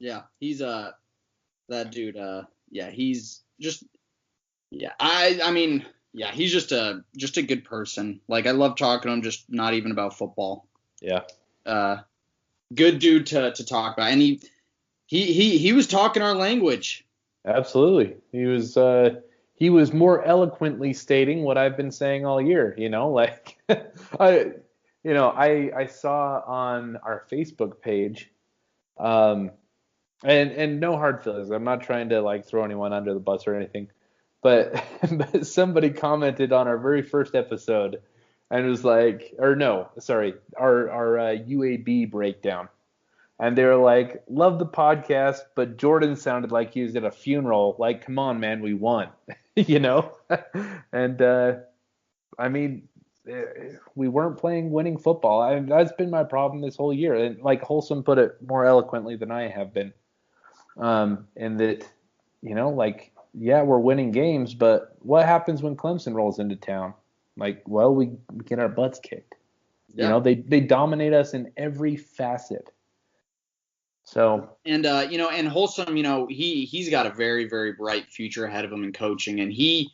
Yeah, he's that dude. Yeah, he's just yeah. I mean, yeah, he's just a good person. Like I love talking to him, just not even about football. Yeah. Good dude to talk about, and he was talking our language. Absolutely. He was more eloquently stating what I've been saying all year, like I I saw on our Facebook page, and no hard feelings. I'm not trying to like throw anyone under the bus or anything, but, but somebody commented on our very first episode and was like, or no, sorry, our UAB breakdown. And they were like, love the podcast, but Jordan sounded like he was at a funeral. Like, come on, man, we won, And I mean, we weren't playing winning football. That's been my problem this whole year. And like Holsum put it more eloquently than I have been, in that, like, yeah, we're winning games, but what happens when Clemson rolls into town? Like, well, we get our butts kicked. Yeah. They dominate us in every facet. So and and Holsum, he's got a very, very bright future ahead of him in coaching, and he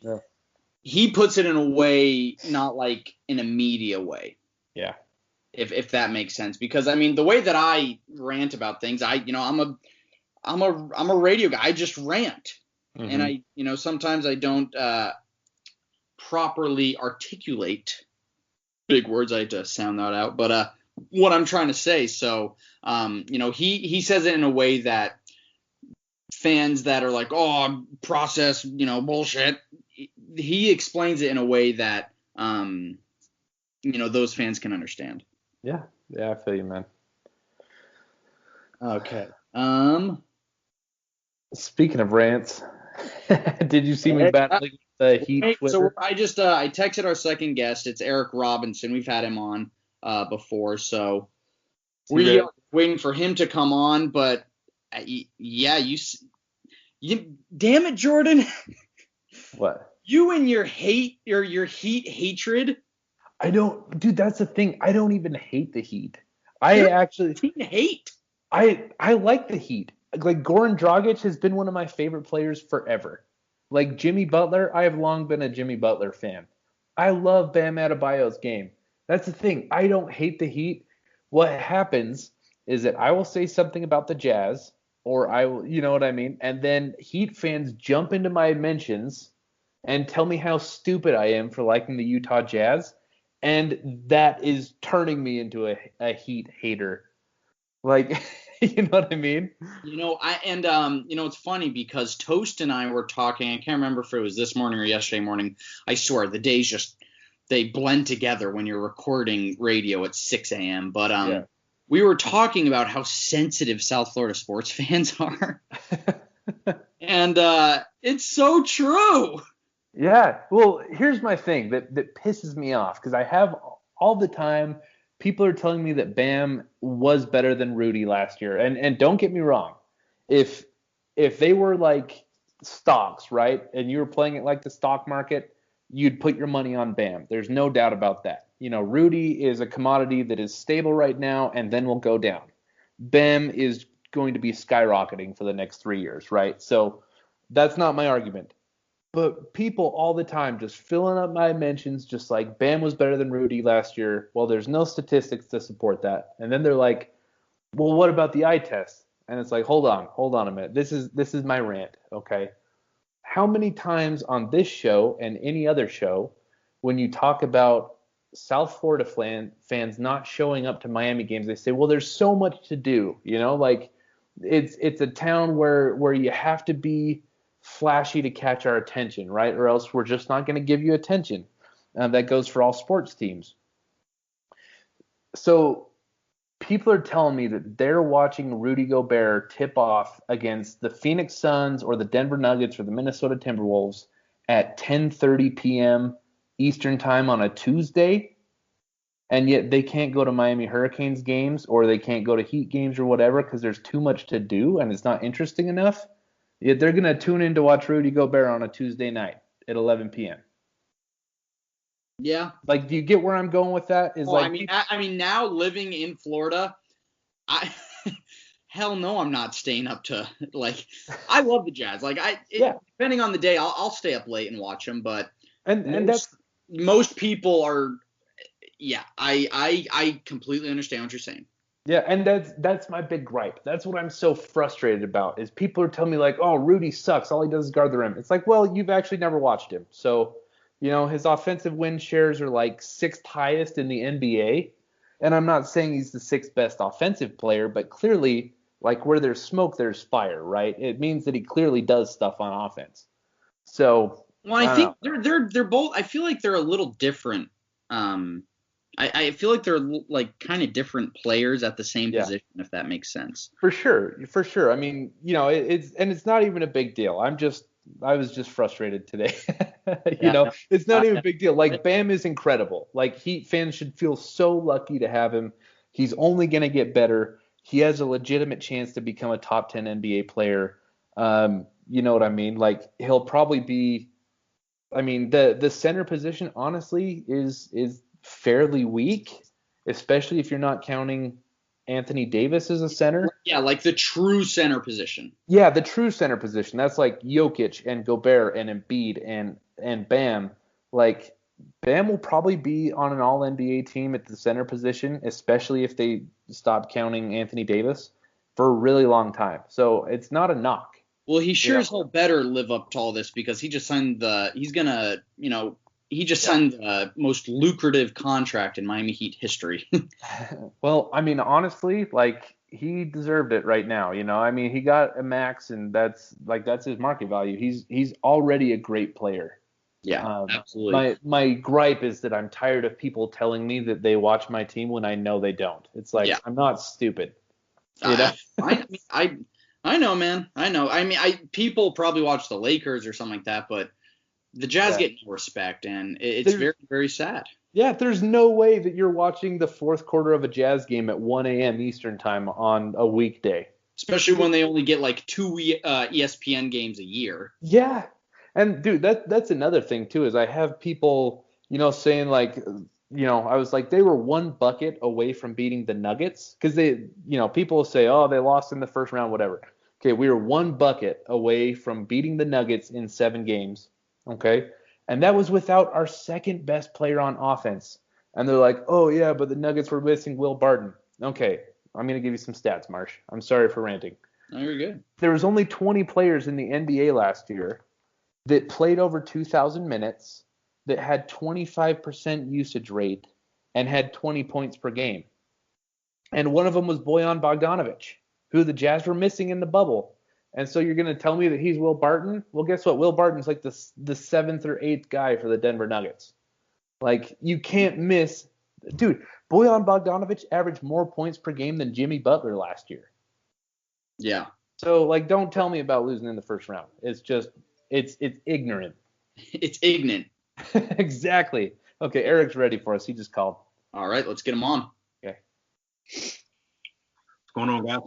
puts it in a way, not like in a media way. Yeah. If that makes sense, because I mean the way that I rant about things, I'm a radio guy. I just rant, and I sometimes I don't properly articulate big words. I had to sound that out, but what I'm trying to say. So, he says it in a way that fans that are like, oh, process, bullshit. He explains it in a way that, those fans can understand. Yeah. Yeah, I feel you, man. Okay. Speaking of rants, did you see me battling the Heat Twitter? So I texted our second guest. It's Eric Robinson. We've had him on before, so we are waiting for him to come on. But yeah, you damn it, Jordan. What? You and your hate, your Heat hatred. I don't, dude. That's the thing. I don't even hate the Heat. I actually hate. I like the Heat. Like Goran Dragic has been one of my favorite players forever. Like Jimmy Butler, I have long been a Jimmy Butler fan. I love Bam Adebayo's game. That's the thing. I don't hate the Heat. What happens is that I will say something about the Jazz, or I will, you know what I mean? And then Heat fans jump into my mentions and tell me how stupid I am for liking the Utah Jazz. And that is turning me into a Heat hater. Like, you know what I mean? It's funny because Toast and I were talking. I can't remember if it was this morning or yesterday morning. I swear the days they blend together when you're recording radio at 6 a.m. But we were talking about how sensitive South Florida sports fans are, and it's so true. Yeah. Well, here's my thing that pisses me off because I have all the time. People are telling me that Bam was better than Rudy last year. And don't get me wrong. If they were like stocks, right, and you were playing it like the stock market, you'd put your money on Bam. There's no doubt about that. Rudy is a commodity that is stable right now and then will go down. Bam is going to be skyrocketing for the next 3 years, right? So that's not my argument. But people all the time just filling up my mentions, just like Bam was better than Rudy last year. Well, there's no statistics to support that. And then they're like, well, what about the eye test? And it's like, hold on a minute. This is my rant, okay? How many times on this show and any other show, when you talk about South Florida fans not showing up to Miami games, they say, well, there's so much to do, like it's a town where you have to be flashy to catch our attention, right? Or else we're just not going to give you attention. That goes for all sports teams. So people are telling me that they're watching Rudy Gobert tip off against the Phoenix Suns or the Denver Nuggets or the Minnesota Timberwolves at 10:30 p.m. Eastern time on a Tuesday, and yet they can't go to Miami Hurricanes games or they can't go to Heat games or whatever because there's too much to do and it's not interesting enough. Yet they're going to tune in to watch Rudy Gobert on a Tuesday night at 11 p.m. Yeah. Like, do you get where I'm going with that? I mean, now living in Florida, hell no, I'm not staying up to like. I love the Jazz. Like Yeah. depending on the day, I'll stay up late and watch them. But And most people are. Yeah, I completely understand what you're saying. yeah, and that's my big gripe. That's what I'm so frustrated about is people are telling me like, oh, Rudy sucks. All he does is guard the rim. It's like, well, you've actually never watched him. So, his offensive win shares are like sixth highest in the NBA. And I'm not saying he's the sixth best offensive player, but clearly, like where there's smoke, there's fire, right? It means that he clearly does stuff on offense. So, Well, I think they're both. I feel like they're a little different. I feel like they're like kind of different players at the same position, if that makes sense. For sure. I mean, it's not even a big deal. I was just frustrated today. It's not even a big deal. Like Bam is incredible. Like Heat fans should feel so lucky to have him. He's only going to get better. He has a legitimate chance to become a top 10 NBA player. You know what I mean? Like he'll probably be. I mean, the center position honestly is fairly weak, especially if you're not counting Anthony Davis as a center. Yeah, like the true center position. Yeah, the true center position. That's like Jokic and Gobert and Embiid and Bam. Like Bam will probably be on an all NBA team at the center position, especially if they stop counting Anthony Davis for a really long time. So it's not a knock. Well, he sure as hell better live up to all this because he just signed he just signed the most lucrative contract in Miami Heat history. Well, I mean, honestly, like he deserved it right now. I mean, he got a max, and that's his market value. He's already a great player. Yeah, absolutely. My gripe is that I'm tired of people telling me that they watch my team when I know they don't. It's like I'm not stupid. I know, man. I know. I mean, people probably watch the Lakers or something like that, but the Jazz get no respect, and it's very, very sad. Yeah, there's no way that you're watching the fourth quarter of a Jazz game at 1 a.m. Eastern time on a weekday. Especially when they only get like 2 ESPN games a year. Yeah. And, dude, that's another thing, too, is I have people, saying like, I was like, they were one bucket away from beating the Nuggets. Because people say, oh, they lost in the first round, whatever. Okay, we were one bucket away from beating the Nuggets in 7 games. Okay, and that was without our second best player on offense. And they're like, oh, yeah, but the Nuggets were missing Will Barton. Okay, I'm going to give you some stats, Marsh. I'm sorry for ranting. No, you're good. There was only 20 players in the NBA last year that played over 2,000 minutes, that had 25% usage rate, and had 20 points per game. And one of them was Bojan Bogdanovic, who the Jazz were missing in the bubble. And so you're going to tell me that he's Will Barton? Well, guess what? Will Barton's like the seventh or eighth guy for the Denver Nuggets. Like, you can't miss. Dude, Bojan Bogdanovic averaged more points per game than Jimmy Butler last year. Yeah. So, like, don't tell me about losing in the first round. It's just, it's ignorant. It's ignorant. Exactly. Okay, Eric's ready for us. He just called. All right, let's get him on. Okay. What's going on, guys?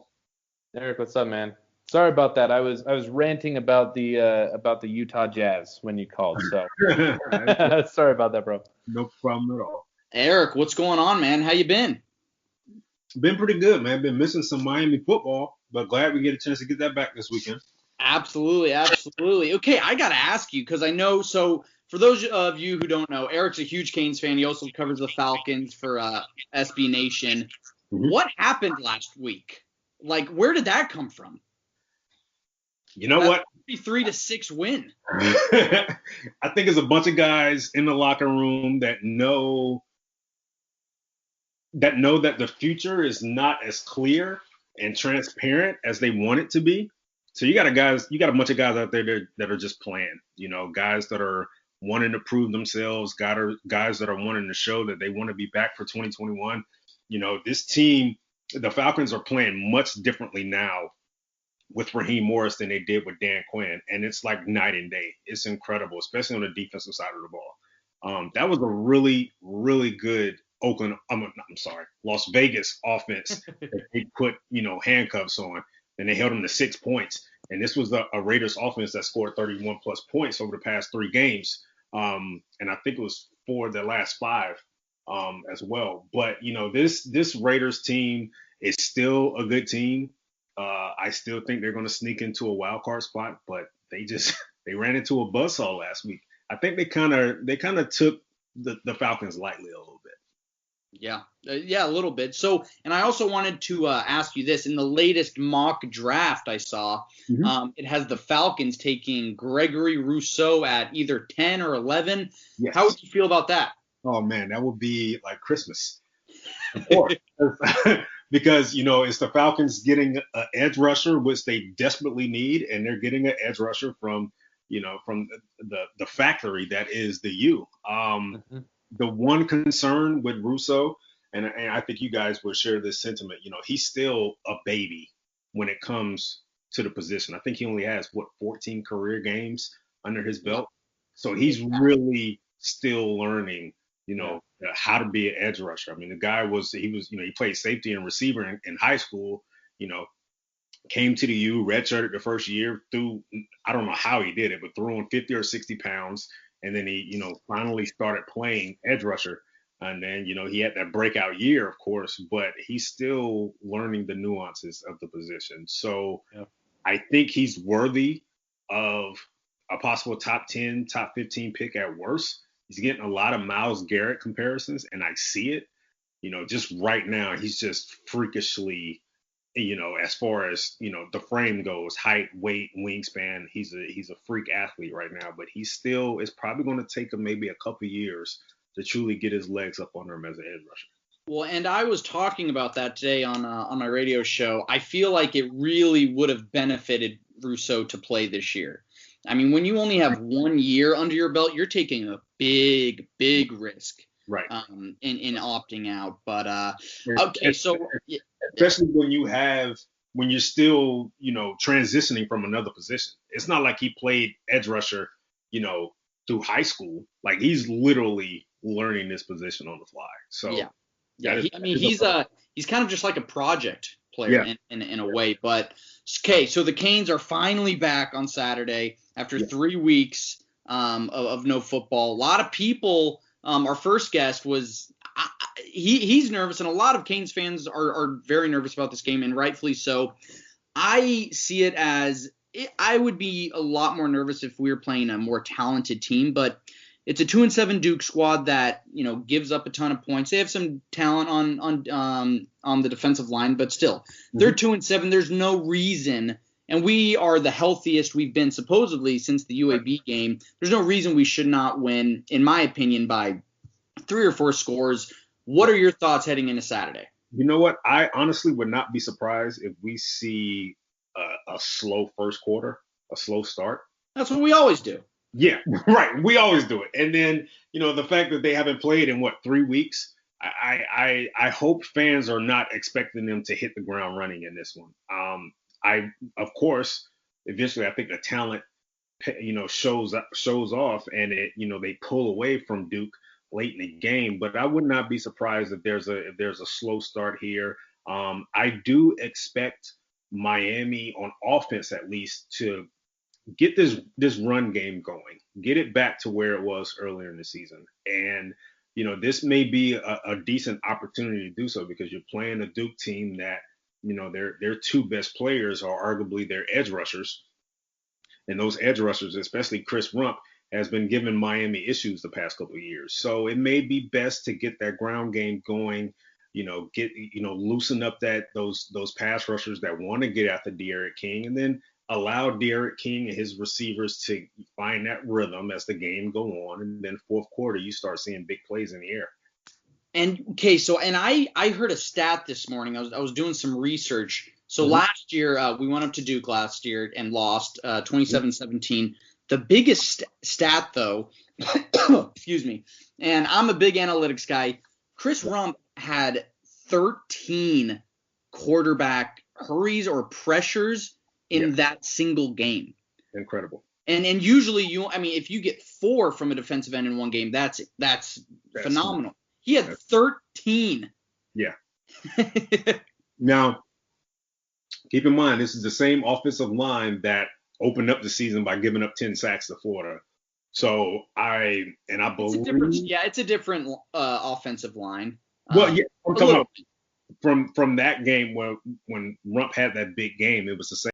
Eric, what's up, man? Sorry about that. I was ranting about the Utah Jazz when you called. So sorry about that, bro. No problem at all. Eric, what's going on, man? How you been? Been pretty good, man. Been missing some Miami football, but glad we get a chance to get that back this weekend. Absolutely. Okay, I gotta ask you because I know. So for those of you who don't know, Eric's a huge Canes fan. He also covers the Falcons for SB Nation. Mm-hmm. What happened last week? Like, where did that come from? You know what? 3-6 win. I think it's a bunch of guys in the locker room that know that the future is not as clear and transparent as they want it to be. So you got a bunch of guys out there that are just playing. Guys that are wanting to prove themselves, guys that are wanting to show that they want to be back for 2021. This team, the Falcons, are playing much differently now with Raheem Morris than they did with Dan Quinn. And it's like night and day. It's incredible, especially on the defensive side of the ball. That was a really, really good Las Vegas offense that they put, handcuffs on, and they held them to 6 points. And this was a Raiders offense that scored 31 plus points over the past 3 games. And I think it was 4 of their last 5 as well. But, this Raiders team is still a good team. I still think they're going to sneak into a wild card spot, but they ran into a buzzsaw last week. I think they kind of took the Falcons lightly a little bit. Yeah, yeah, a little bit. So, and I also wanted to ask you this. In the latest mock draft I saw, it has the Falcons taking Gregory Rousseau at either 10 or 11. Yes. How would you feel about that? Oh, man, that would be like Christmas. Of course. Because, it's the Falcons getting an edge rusher, which they desperately need, and they're getting an edge rusher from the factory that is the U. The one concern with Russo, and I think you guys would share this sentiment, he's still a baby when it comes to the position. I think he only has 14 career games under his belt. So he's really still learning, how to be an edge rusher. I mean, the guy he played safety and receiver in high school, came to the U, redshirted the first year, I don't know how he did it, but threw on 50 or 60 pounds. And then he, finally started playing edge rusher. And then, he had that breakout year, of course, but he's still learning the nuances of the position. So I think he's worthy of a possible top 10, top 15 pick at worst. He's getting a lot of Myles Garrett comparisons, and I see it. Just right now, he's just freakishly, as far as, the frame goes, height, weight, wingspan, he's a freak athlete right now, but it's probably going to take him maybe a couple years to truly get his legs up under him as an edge rusher. Well, and I was talking about that today on my radio show. I feel like it really would have benefited Rousseau to play this year. I mean, when you only have 1 year under your belt, you're taking a big, big risk. Right. In opting out. But okay, so especially when you're still, transitioning from another position. It's not like he played edge rusher, through high school. Like he's literally learning this position on the fly. So he's kind of just like a project player in a way. But okay, so the Canes are finally back on Saturday after 3 weeks of no football. A lot of people. Our first guest was he's nervous, and a lot of Canes fans are very nervous about this game, and rightfully so. I see it as I would be a lot more nervous if we were playing a more talented team, but it's a 2-7 Duke squad that gives up a ton of points. They have some talent on the defensive line, but still, they're 2-7. There's no reason. And we are the healthiest we've been supposedly since the UAB game. There's no reason we should not win, in my opinion, by 3 or 4 scores. What are your thoughts heading into Saturday? You know what? I honestly would not be surprised if we see a slow first quarter, a slow start. That's what we always do. Yeah, right. We always do it. And then, the fact that they haven't played in 3 weeks, I hope fans are not expecting them to hit the ground running in this one. Of course, eventually I think the talent, shows off, and they pull away from Duke late in the game. But I would not be surprised if there's a slow start here. I do expect Miami on offense at least to get this run game going, get it back to where it was earlier in the season, and this may be a decent opportunity to do so because you're playing a Duke team that. Their 2 best players are arguably their edge rushers. And those edge rushers, especially Chris Rump, has been giving Miami issues the past couple of years. So it may be best to get that ground game going, loosen up those pass rushers that want to get after De'Aaron King, and then allow De'Aaron King and his receivers to find that rhythm as the game go on. And then fourth quarter, you start seeing big plays in the air. And okay, so I heard a stat this morning. I was doing some research. So last year we went up to Duke last year and lost 27-17. The biggest stat though, excuse me, and I'm a big analytics guy. Chris Rump had 13 quarterback hurries or pressures in that single game. Incredible. And usually if you get 4 from a defensive end in one game, that's phenomenal. He had 13. Yeah. Now, keep in mind, this is the same offensive line that opened up the season by giving up 10 sacks to Florida. So I believe it's a different offensive line. Well, yeah, I'm talking about from that game when Rump had that big game, it was the same